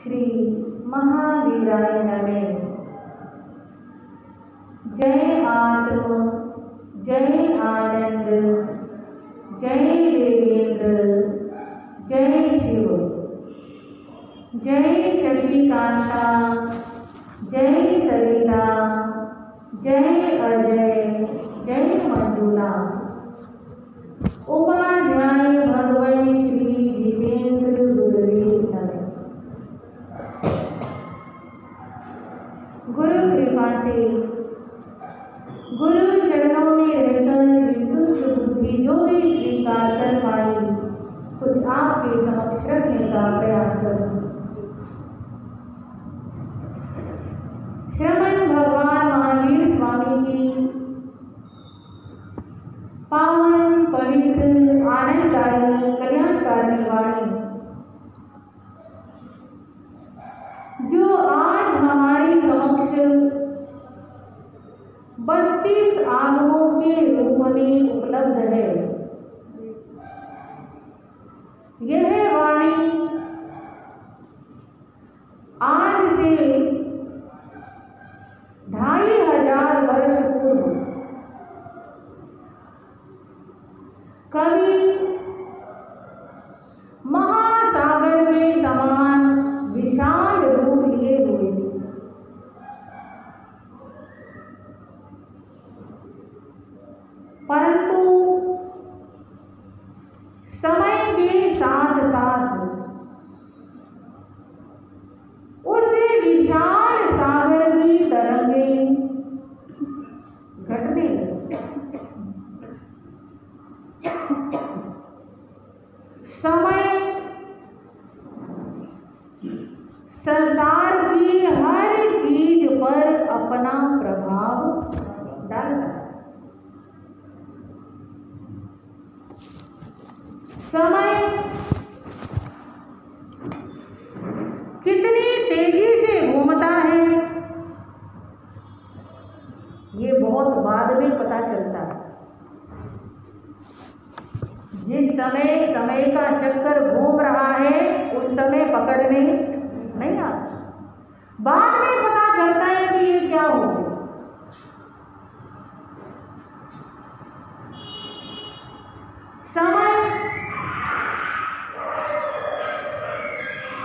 श्री महावीराय नमः। जय आत्म, जय आनंद, जय देवेंद्र, जय शिव, जय शशिकांता, जय सरिता, जय अजय, जय मंजुला। उपाध्याय भगवान श्री जितेंद्र गुरुदेव नमः। गुरु कृपा से गुरु चरणों में रहकर तुच्छ बुद्धि जो भी स्वीकार कर पाई, कुछ आपके समक्ष रखने का प्रयास करूं। श्रमण भगवान महावीर स्वामी की पावन पवित्र आनंददायी कल्याणकारिणी वाणी, जो आज हमारे समक्ष 32 आगमों के रूप में उपलब्ध है। यह वाणी आज से 2500 वर्ष पूर्व कवि महासागर के समान विशाल रूप लिए हुए थे। परंतु समय के साथ साथ उस विशाल सागर की तरंगें घटने लगी। समय संसार की हर चीज पर अपना प्रभाव डालता है। समय कितनी तेजी से घूमता है, ये बहुत बाद में पता चलता है। जिस समय समय का चक्कर घूम रहा है, उस समय पकड़ने नहीं आता, बाद में पता चलता है कि ये क्या हो गया। समय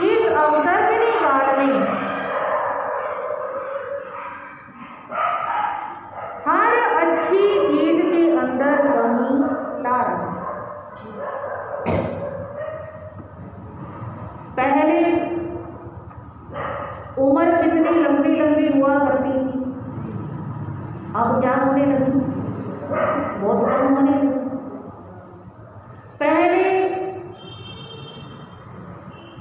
इस अवसर्पिणी काल में हर अच्छी चीज के अंदर कमी ला रहा है। पहले उम्र कितनी लंबी लंबी हुआ करती थी, अब क्या होने लगी, बहुत कम होने लगी। पहले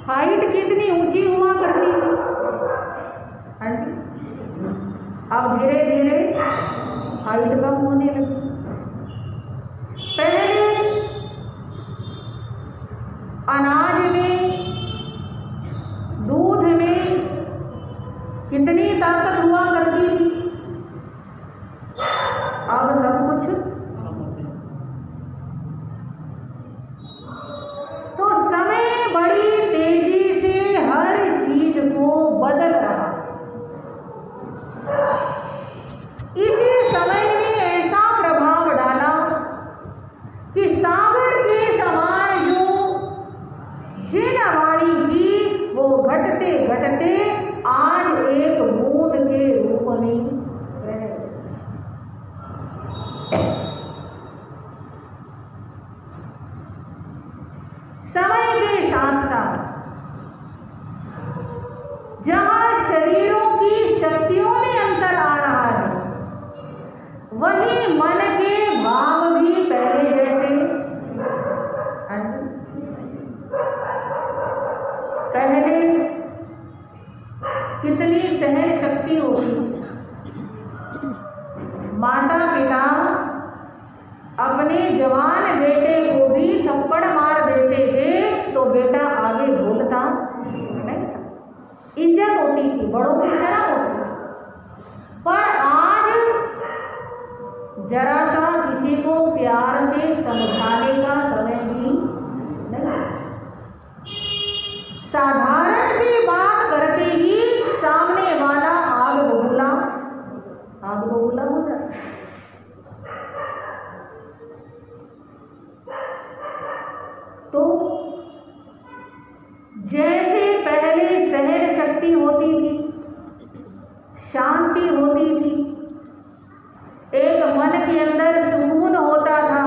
हाइट कितनी ऊंची हुआ करती थी, हाँ जी, अब धीरे धीरे हाइट कम होने लगी। पहले अनाज में, दूध में कितनी ताकत हुआ करती थी, अब सब कुछ। तो समय बड़ी तेजी से हर चीज को बदल रहा है। इसी समय ने ऐसा प्रभाव डाला कि सागर के समान जो जिन वाणी थी, वो घटते घटते आज एक बूंद के रूप में रह गई। समय के साथ साथ जहां शरीरों की शक्तियों में अंतर आ रहा है, वहीं मन के भाव भी पहले जैसे। पहले कितनी सहन शक्ति होती, माता पिता अपने जवान बेटे को भी थप्पड़ मार देते थे तो बेटा आगे बोलता नहीं था, इज्जत होती थी, बड़ों की शर्म होती थी। पर आज जरा सा किसी को प्यार से समझाने का समय भी नहीं, साधारण सी बात शक्ति होती थी, शांति होती थी, एक मन के अंदर सुकून होता था।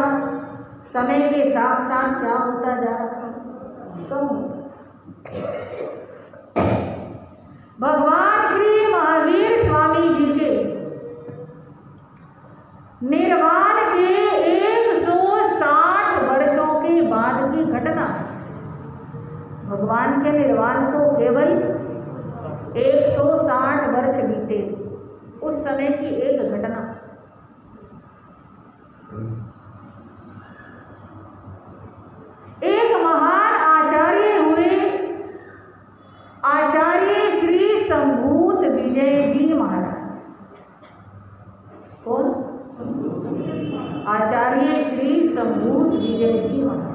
समय के साथ साथ क्या होता जा रहा है? कम होता। भगवान श्री महावीर स्वामी जी के निर्वाण के 160 वर्षों के बाद की घटना। भगवान के निर्वाण को केवल 160 वर्ष बीते थे, उस समय की एक घटना। एक महान आचार्य हुए, आचार्य श्री संभूत विजय जी महाराज। कौन? आचार्य श्री संभूत विजय जी महाराज।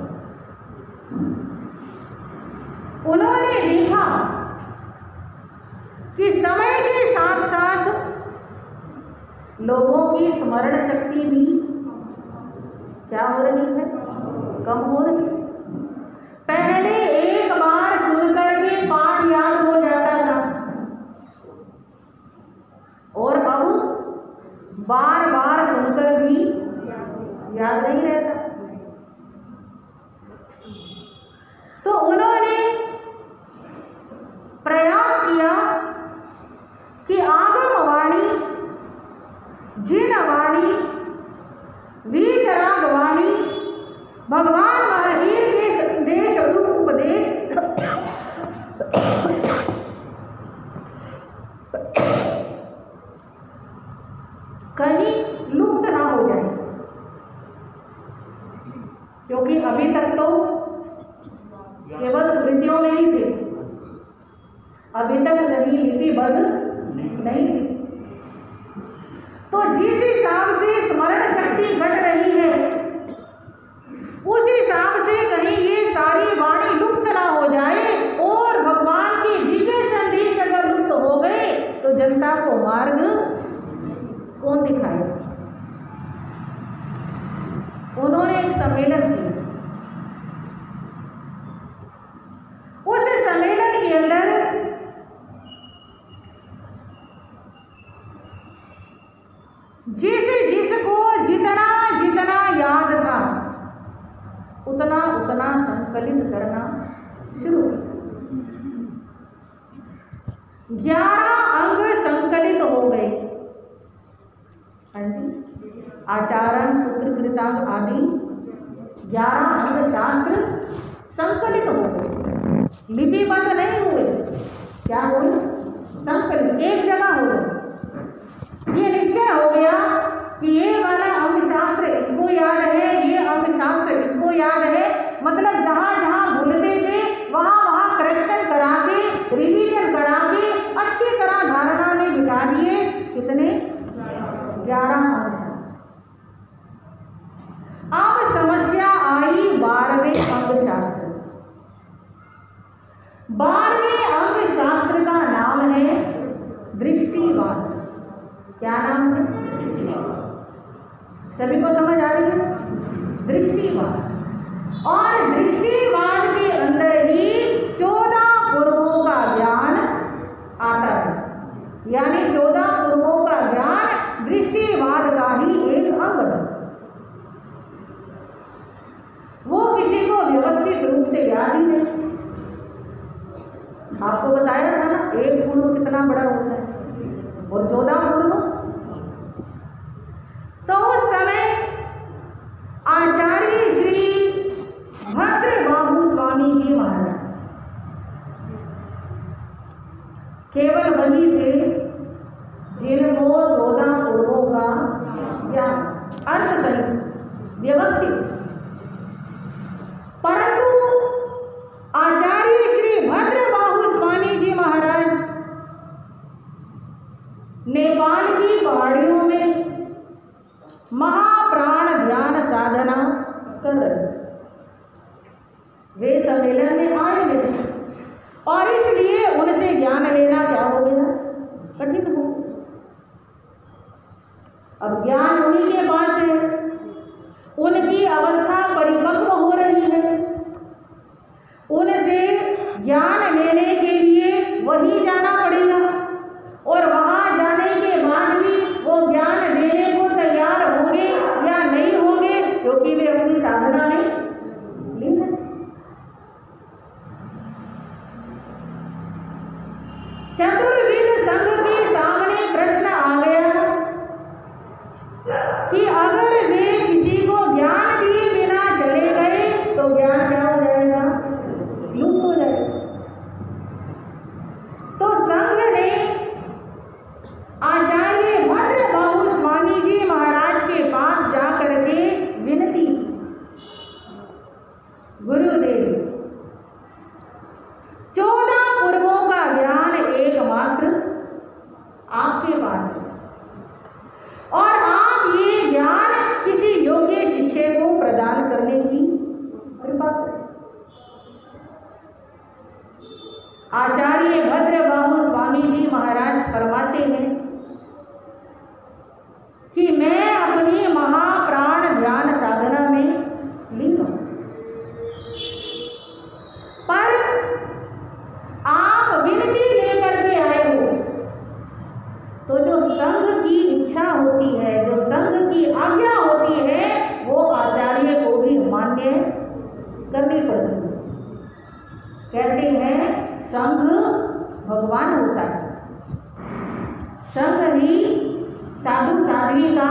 उन्होंने देखा कि समय के साथ साथ लोगों की स्मरण शक्ति भी क्या हो रही है? कम हो रही है। पहले एक बार सुनकर के पाठ याद हो जाता था और अब बार बार सुनकर भी याद नहीं रहता। तो उन्होंने प्रयास किया कि आगम वाणी, जिन वाणी, वीतराग वाणी, भगवान महावीर के संदेश उपदेश कहीं लुप्त ना हो जाए, क्योंकि अभी तक तो केवल स्मृतियों में ही थे, अभी तक नहीं लिपिबद्ध नहीं थी। तो जिस हिसाब से स्मरण शक्ति घट रही है, उस हिसाब से कहीं ये सारी वाणी लुप्त ना हो जाए और भगवान के दिव्य संदेश अगर लुप्त हो गए तो जनता को मार्ग कौन दिखाएगा? उन्होंने एक सम्मेलन किया। उस सम्मेलन के अंदर जिसको जितना जितना याद था उतना उतना संकलित करना शुरू किया। 11 अंग संकलित हो गए। हाँ जी, आचारम, सूत्र, कृतांग आदि 11 अंग शास्त्र संकलित हो गए, लिपिबद्ध नहीं हुए। क्या हुए? संकलित एक जगह हो गए। ये निश्चय हो गया कि ये वाला अंग शास्त्र इसको याद है, ये अंग शास्त्र इसको याद है। मतलब जहाँ जहाँ भूलते थे वहाँ वहाँ करेक्शन करा के, रिवीजन करा के अच्छी तरह धारणा में बिठा दिए। कितने? 11 अंग शास्त्र। अब समस्या आई 12वें अंग शास्त्र। 12वें अंग शास्त्र का नाम है दृष्टिवाद। क्या नाम है? सभी को समझ आ रही है? दृष्टिवाद। और दृष्टिवाद के अंदर ही 14 पूर्वों का ज्ञान आता है, यानी 14 पूर्वों का ज्ञान दृष्टिवाद का ही एक अंग है। वो किसी को व्यवस्थित रूप से याद ही नहीं। आपको बताया था ना, एक पूर्व कितना बड़ा होता है और 14 पूर्व। तो उस समय आचार्य श्री भद्रबाहु स्वामी जी महाराज केवल वही थे जिनको 14 पूर्वों का ज्ञान अर्थ सहित व्यवस्थित। परंतु आचार्य श्री भद्रबाहु स्वामी जी महाराज नेपाल की पहाड़ियों में महाप्राण ध्यान साधना कर रहे थे। वे सम्मेलन में आए हुए थे और इसलिए उनसे ज्ञान लेना क्या हो गया? कठिन हो। अब ज्ञान उन्हीं के पास है, उनकी अवस्था परिपक्व हो रही है, उनसे ज्ञान लेने के लिए वहीं जाना पड़ेगा और वहां जाने के बाद भी वो ज्ञान देने को तैयार होंगे या नहीं होंगे, क्योंकि वे अपनी साधना में लीन है। चतुर्विद संघ के सामने प्रश्न आ गया कि अगर वे किसी को ज्ञान दिए बिना चले गए तो ज्ञान क्या हो जाएगा? लुप्त हो जाएगा। तो संघ ने आचार्य भद्रबाहु स्वामी जी महाराज के पास जाकर के विनती की, गुरुदेव 14 पूर्वों का ज्ञान एकमात्र आपके पास है और आप ये ज्ञान किसी योग्य शिष्य को प्रदान करने की कृपा करें। आचार्य भद्रबाहु स्वामी जी महाराज फरमाते हैं कि मैं अपनी महाप्राण ध्यान साधना में लीन हूं, पर आप विनती लेकर के आए हो तो जो संघ की इच्छा होती है, जो संघ की आज्ञा होती है, वो आचार्य को भी मान्य करनी पड़ती है। कहते हैं संघ भगवान होता है, संघ ही साधु साध्वी का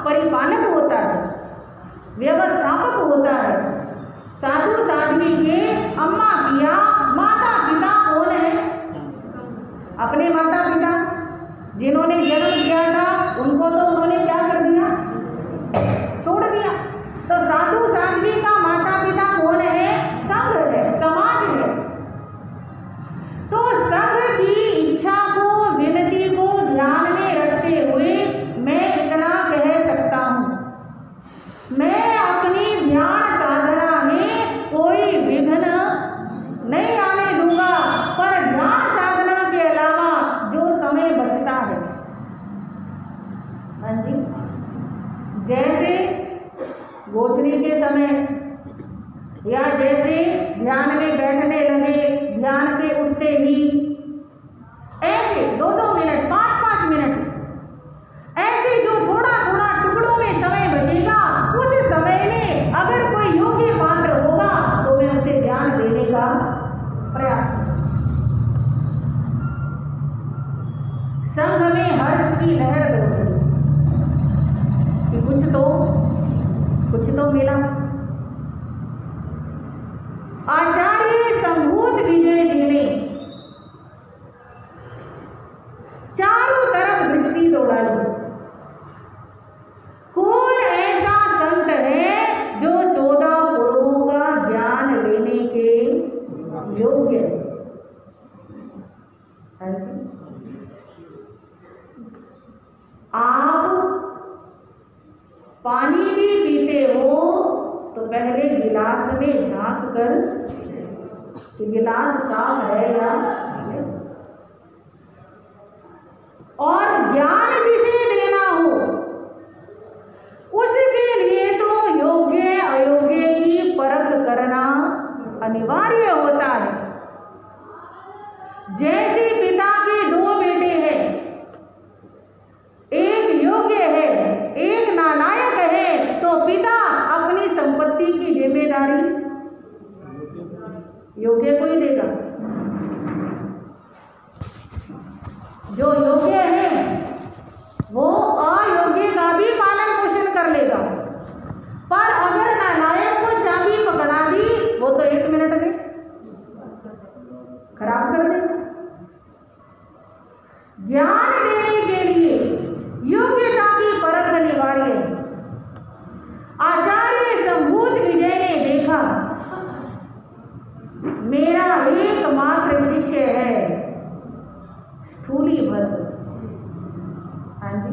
परिपालक होता है, व्यवस्थापक होता है। साधु साध्वी के अम्मा पिया माता पिता कौन है? अपने माता पिता जिन्होंने जन्म दिया था उनको तो उन्होंने क्या कर दिया? छोड़ दिया। तो साधु साध्वी का माता पिता कौन है? संघ है, समाज है। तो संघ की इच्छा को, विनती को ध्यान में रखते हुए मैं इतना कह सकता हूँ, मैं अपनी ध्यान साधना में कोई विघ्न नहीं आने दूंगा, पर ध्यान साधना के अलावा जो समय बचता है, हाँ जी, जैसे गोचरी के समय या जैसे ध्यान में बैठने लगे, ध्यान से उठते ही ऐसे 2-2 मिनट 5-5 मिनट ऐसे जो थोड़ा थोड़ा टुकड़ों में समय बचेगा, उस समय में अगर कोई योग्य पात्र होगा तो मैं उसे ध्यान देने का प्रयास करूं। संघ में हर्ष की लहर दौड़ रही कि कुछ तो मिला। आचार्य संभूत विजय जी ने चारों तरफ दृष्टि दौड़ाई। कौन ऐसा संत है जो 14 पूर्वों का ज्ञान लेने के योग्य है? आप पानी भी पीते हो तो पहले गिलास में झांक कर कि गिलास साफ है या नहीं। और ज्ञान जिसे देना हो उसके लिए तो योग्य अयोग्य की परख करना अनिवार्य होता है। जैसे पिता के 2 बेटे हैं, एक योग्य है एक नालायक है, तो पिता अपनी संपत्ति की जिम्मेदारी योग्य को ही देगा। जो योग्य है वो अयोग्य का भी पालन पोषण कर लेगा, पर अगर नालायक को चाबी पकड़ा दी वो तो 1 मिनट में खराब कर देगा। ज्ञान देने के लिए योग्यता की परख अनिवार्य है। आचार्य संभूत विजय ने देखा मेरा एकमात्र शिष्य है स्थूलीभद्र। हाँ जी,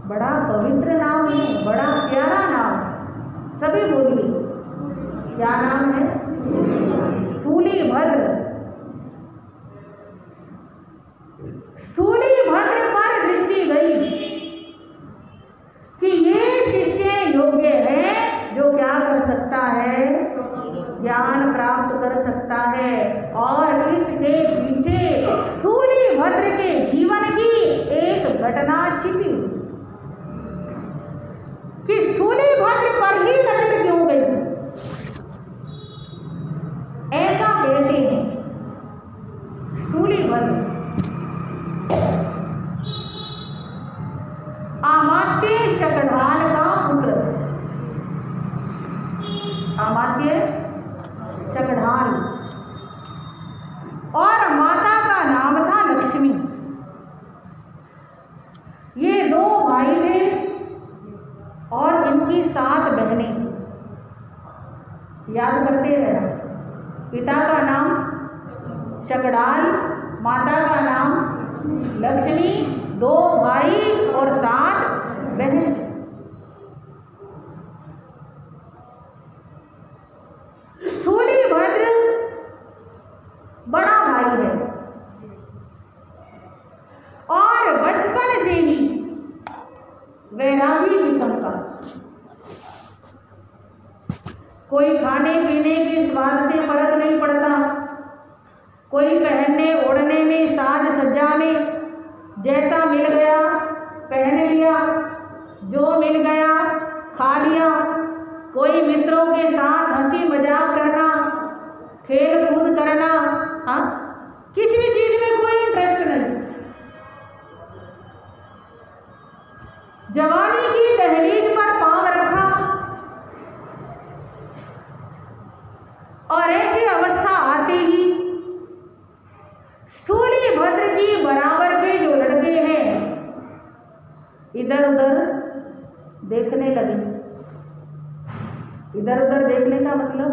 बड़ा पवित्र नाम है, बड़ा प्यारा नाम है, सभी बोलिए क्या नाम है? स्थूलीभद्र। स्थूलीभद्र पर दृष्टि गई कि ये शिष्य योग्य है जो क्या कर सकता है? ज्ञान प्राप्त कर सकता है। और इस इसके पीछे स्थूलीभद्र के जीवन की एक घटना छिपी हुई कि स्थूलीभद्र पर ही नजर क्यों गई। ऐसा कहते हैं स्थूलीभद्र अमात्य शकधाल का पुत्र, अमात्य शकधाल, और माता का नाम था लक्ष्मी। ये 2 भाई थे और इनकी 7 बहनें थी। याद करते रहना, पिता का नाम शकडाल, माता का नाम लक्ष्मी, 2 भाई और 7 बहनें। स्थूलीभद्र बड़ा भाई है और बचपन से ही वैरागी किस्म का, कोई खाने पीने के स्वाद से फर्क नहीं पड़ता, कोई पहनने ओढ़ने में साज सज्जा में जैसा मिल गया पहन लिया, जो मिल गया खा लिया, कोई मित्रों के साथ हंसी मजाक करना, खेल कूद करना, हाँ, किसी चीज में कोई इंटरेस्ट नहीं। जवानी की दहलीज पर पांव रखा और ऐसी अवस्था आते ही स्थूलीभद्र की बराबर के जो लड़के हैं इधर उधर देखने लगे। इधर उधर देखने का मतलब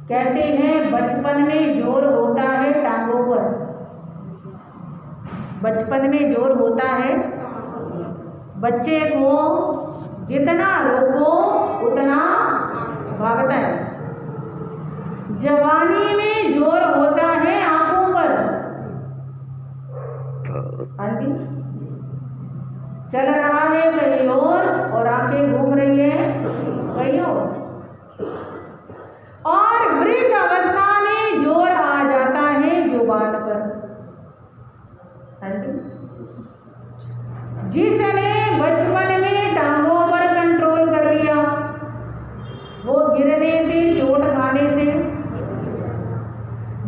कहते हैं बचपन में जोर होता है टांगों पर, बचपन में जोर होता है, बच्चे को जितना रोको उतना भागता है। जवानी में जोर होता है आंखों पर, हाँ जी, चल रहा है कहीं और आंखें घूम रही है कहीं और वृद्ध अवस्था में जोर आ जाता है जुबान पर, हाँ जी। जिसने बचपन में टांगों पर कंट्रोल कर लिया, वो गिरने से चोट खाने से,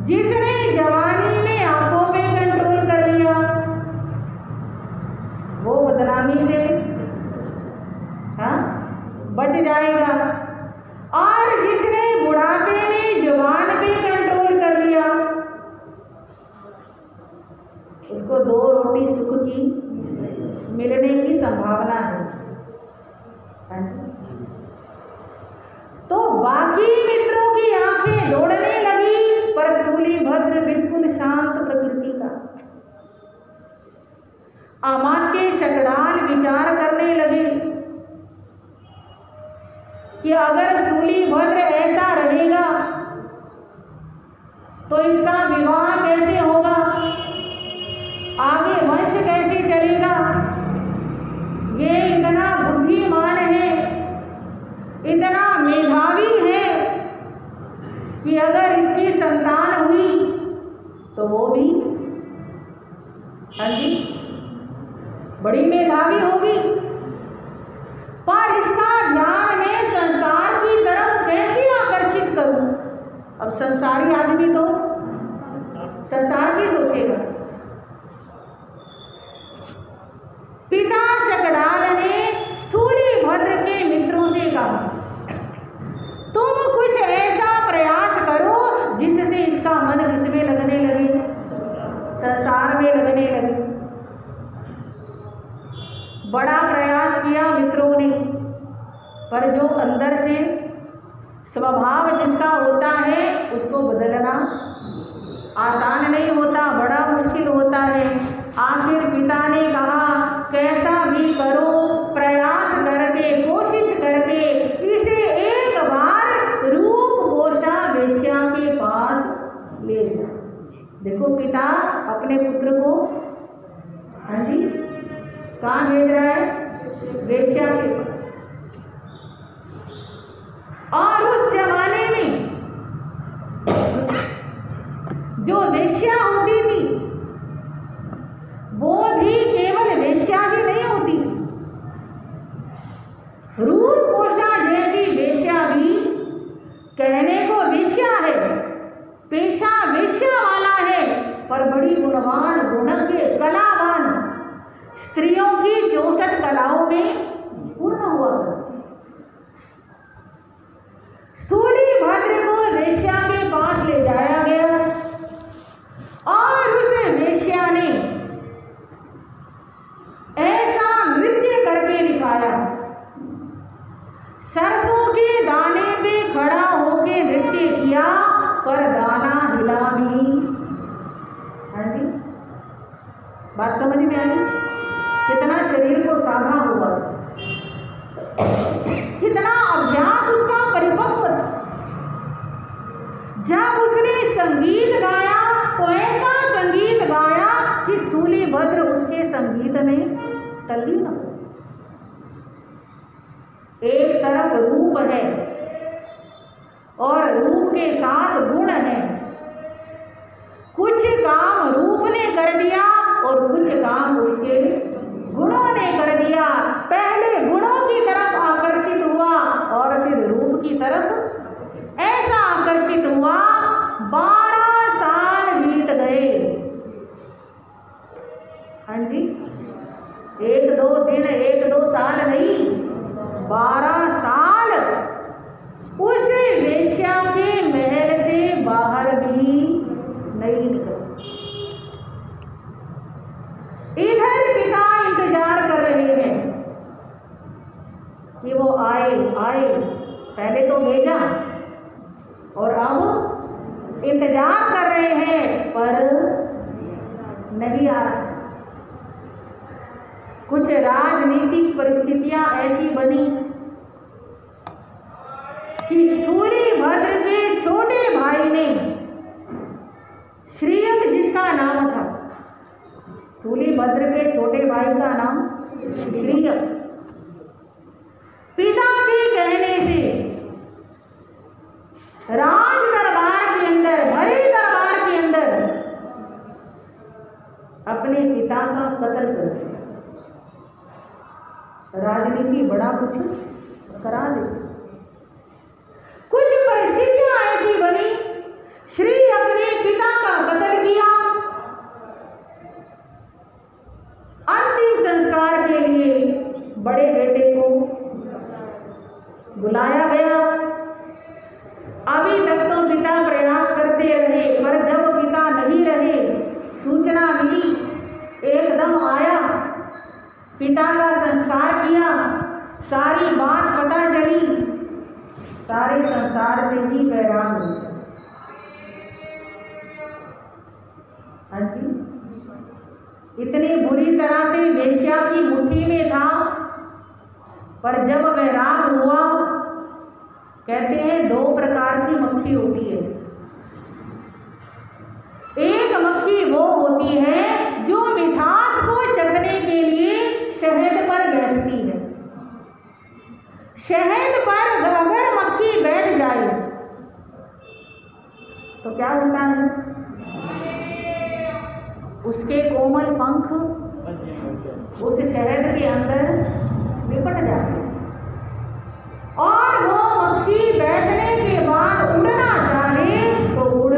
जिसने जवानी में आंखों पे कंट्रोल कर लिया वो बदनामी से, हाँ, बच जाएगा, और जिसने बुढ़ापे में जुबान पे कंट्रोल कर लिया उसको 2 रोटी सुख की मिलने की संभावना है। तो बाकी मित्रों की आंखें दौड़ने लगी, पर स्थूलीभद्र बिल्कुल शांत प्रकृति का। अमात्य शकडाल विचार करने लगे कि अगर स्थूलीभद्र ऐसा रहेगा तो इसका विवाह कैसे होगा, आगे वंश कैसे चलेगा। ये इतना बुद्धिमान है, इतना मेधावी है कि अगर इसकी संतान हुई तो वो भी, हाँ जी, बड़ी मेधावी होगी, पर इसका ध्यान मैं संसार की तरफ कैसे आकर्षित करूं। अब संसारी आदमी तो संसार की सोचेगा। पिता शकडाल ने स्थूलीभद्र के मित्रों से कहा, तुम कुछ ऐसा प्रयास करो जिससे इसका मन किसमें लगने लगे, संसार में लगने लगे। बड़ा प्रयास किया मित्रों ने, पर जो अंदर से स्वभाव जिसका होता है उसको बदलना आसान नहीं होता, बड़ा मुश्किल होता है। आखिर पिता ने कहा, कैसा भी करो, प्रयास करके, कोशिश करके इसे एक बार रूप गोशा वेश्या के पास ले जाओ। देखो पिता अपने पुत्र को, हाँ जी, कहाँ भेज रहा है, वेश्या के पास। और उस जमाने में जो वेश्या होती थी वो भी केवल वेश्या ही नहीं होती थी, रूपकोशा जैसी वेश्या भी कहने को वेश्या है, पेशा वेश्या वाला है, पर बड़ी गुणवान, गुणज्ञ, कलावान, स्त्रियों की 64 कलाओं में पूर्ण हुआ करती। स्थूलीभद्र को वेश्या के पास ले जाया गया और उस वेश्या ने ऐसा नृत्य करके दिखाया, सरसों के दाने पे खड़ा होके नृत्य किया पर दाना हिला नहीं। हाँ जी, बात समझ में आई? कितना शरीर को साधा हुआ, कितना अभ्यास उसका परिपक्व था। जब उसने संगीत गाया तो ऐसा संगीत गाया कि स्थूलीभद्र उसके संगीत में तल्लीन हो। एक तरफ रूप है और रूप के साथ गुण है, कुछ काम रूप ने कर दिया और कुछ काम उसके गुणों ने कर दिया। पहले गुणों की तरफ आकर्षित हुआ और फिर रूप की तरफ ऐसा आकर्षित हुआ। 12 साल बीत गए। हाँ जी, 1-2 दिन, 1-2 साल नहीं, 12 साल उस वेश्या के महल से बाहर भी नहीं निकला। इधर पिता इंतजार कर रहे हैं कि वो आए। पहले तो भेजा और अब इंतजार कर रहे हैं पर नहीं आ रहा। कुछ राजनीतिक परिस्थितियां ऐसी बनी कि स्थूलीभद्र के छोटे भाई ने, श्रीयक जिसका नाम था, स्थूलीभद्र के छोटे भाई का नाम श्रीयक, पिता के कहने से राज दरबार के अंदर, भरे दरबार के अंदर अपने पिता का कत्ल कर दिया। राजनीति बड़ा कुछ करा देती। कुछ परिस्थितियां ऐसी बनी, श्रीयक ने पिता का कत्ल किया। अंतिम संस्कार के लिए बड़े बेटे को बुलाया गया। अभी तक तो पिता प्रयास करते रहे, पर जब पिता नहीं रहे, सूचना मिली, एकदम आया, पिता का संस्कार किया, सारी बात पता चली, सारे संसार से ही बैराम हो गया। हाँ जी, इतनी बुरी तरह से वेश्या की मुट्ठी में था, पर जब वैराग हुआ, कहते हैं 2 प्रकार की मक्खी होती है। एक मक्खी वो होती है जो मिठास को चखने के लिए शहद पर बैठती है। शहद पर अगर मक्खी बैठ जाए तो क्या होता है? उसके कोमल पंख उस शहद के अंदर लिपट जाते हैं और वो मक्खी बैठने के बाद उड़ना चाहे तो उड़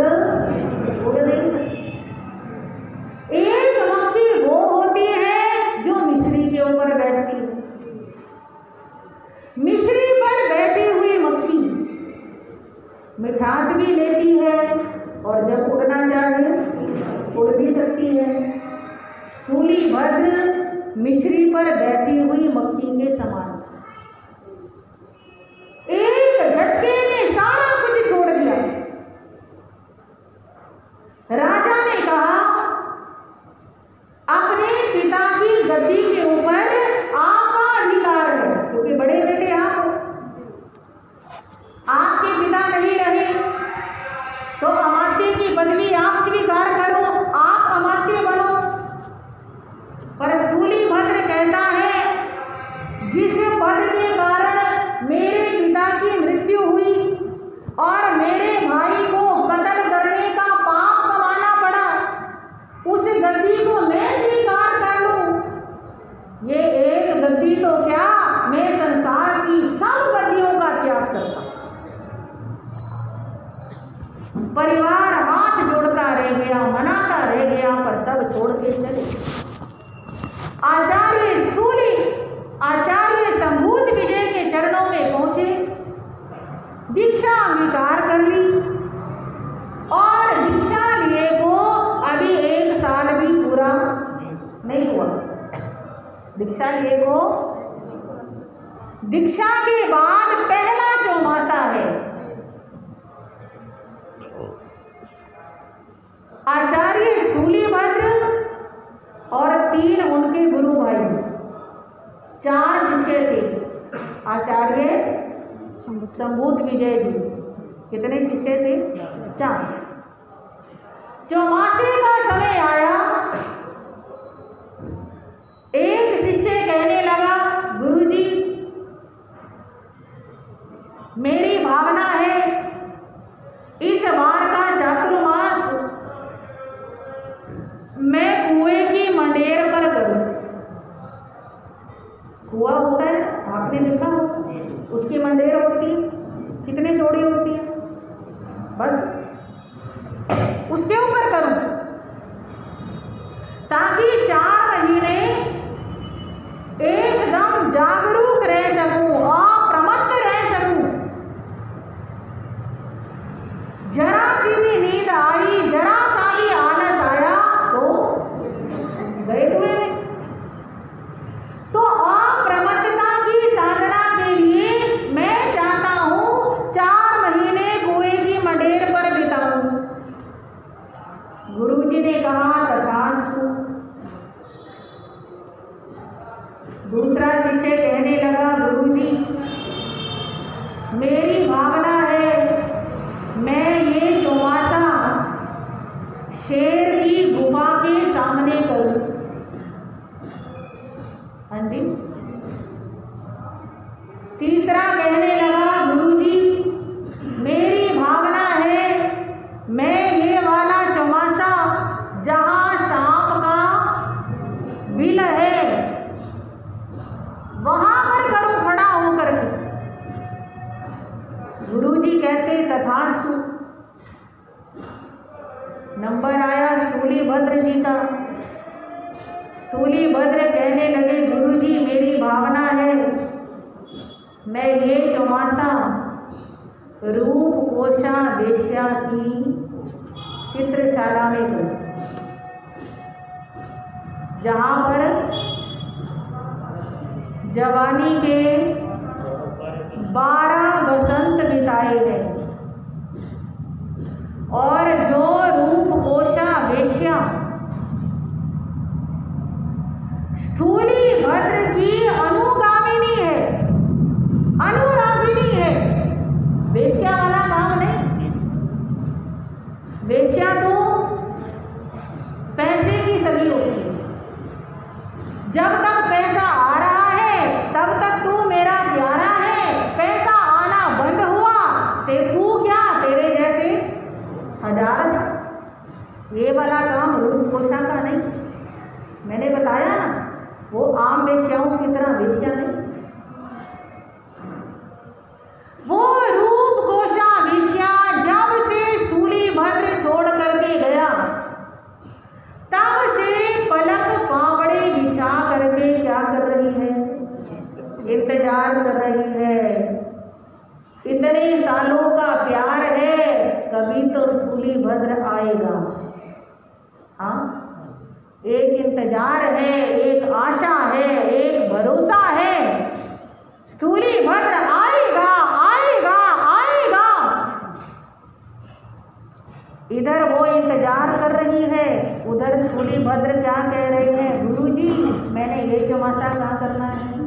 नहीं सकती। एक मक्खी वो होती है जो मिश्री के ऊपर बैठती है। मिश्री पर बैठी हुई मक्खी मिठास भी लेती है और जब उड़ना चाहे उड़ भी सकती है। स्थूलीभद्र मिश्री पर बैठी हुई मक्खी के समान, एक झटके में सारा कुछ छोड़ दिया। राजा ने कहा, अपने पिता की गद्दी के ऊपर आपका अधिकार है, क्योंकि बड़े बेटे आप हो, आपके पिता नहीं रहे तो अमात्य की पदवी आप स्वीकार करो, आप अमात्य बनो। पर स्थूलीभद्र कहता है, जिस पद के कारण मेरे पिता की मृत्यु हुई और मेरे भाई को कत्ल करने का पाप कमाने दीक्षा लिए को दीक्षा के बाद पहला चौमासा है। आचार्य स्थूलीभद्र और 3 उनके गुरु भाई, 4 शिष्य थे। आचार्य संभूत विजय जी, कितने शिष्य थे? 4। चौमासे का समय आया, एक शिष्य कहने लगा, गुरुजी मेरी भावना है इस बार का चातुर्मास मैं कुएं की मंडेर पर करूं। कुआं होता है, आपने देखा, उसकी मंडेर होती है, कितने चौड़ी होती है, बस उसके ऊपर करूं, ताकि 4 महीने एकदम जागरूक रह सकूं, अप्रमत्त रह सकूं। जरा सी भी नींद आई, जरा सा भी आलस आया तो गए कुएं में। तो अप्रमत्तता की साधना के लिए मैं चाहता हूं 4 महीने कुएं की मंडेर पर बिताऊं। गुरुजी ने कहा तथास्तु। दूसरा शिष्य कहने लगा, गुरुजी मेरी भावना है मैं ये चौमासा शेर की गुफा के सामने करूं। हाँ जी। तीसरा कहने लगा, गुरुजी मेरी भावना है मैं ये वाला चौमासा जहां सांप का बिल है वहां पर करूं, खड़ा होकर के। गुरुजी कहते तथास्तु। नंबर आया स्थूलीभद्र जी का। स्थूलीभद्र कहने लगे, गुरुजी मेरी भावना है मैं ये चौमासा रूपकोशा वेश्या की चित्रशाला में करूं, जहां पर जवानी के 12 बसंत बिताए हैं और जो रूपकोशा वेश्या स्थूलीभद्र की अनुगामिनी है, अनुरागिनी है। वेश्या वाला काम नहीं। वेश्या तो पैसे की सगी होती है। जब तक पैसा आ रहा है तब तक तू मेरा प्यारा है, पैसा आना बंद हुआ ते तू क्या, तेरे जैसे 1000 है। ये वाला काम रूपकोशा का नहीं। मैंने बताया ना, वो आम वेश्याओं की तरह वेश्या नहीं, वो रूपकोशा वेश्या जब से स्थूलीभद्र छोड़ करके गया तब से पलक पावड़े बिछा करके क्या कर रही है, इंतजार कर रही है। इतने सालों का प्यार है, कभी तो स्थूलीभद्र आएगा। हाँ, एक इंतजार है, एक आशा है, एक भरोसा है, स्थूलीभद्र आएगा आएगा आएगा। इधर वो इंतजार कर रही है, उधर स्थूलीभद्र क्या कह रहे हैं, गुरुजी मैंने ये चौमासा कहाँ करना है,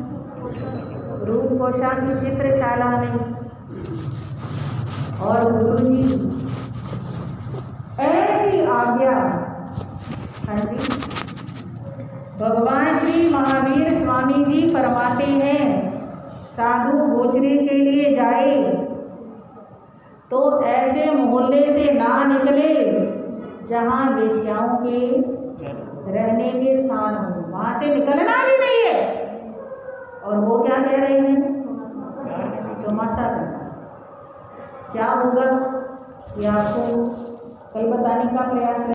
रूपकोशा की चित्रशाला में। और गुरुजी ऐसी आज्ञा। हाँ जी। भगवान श्री महावीर स्वामी जी फरमाते हैं, साधु गोचरे के लिए जाए तो ऐसे मोहल्ले से ना निकले जहाँ वेश्याओं के रहने के स्थान हो, वहाँ से निकलना भी नहीं है। और वो क्या कह रहे हैं, चौमासा करना। क्या होगा ये आपको कल बताने का प्रयास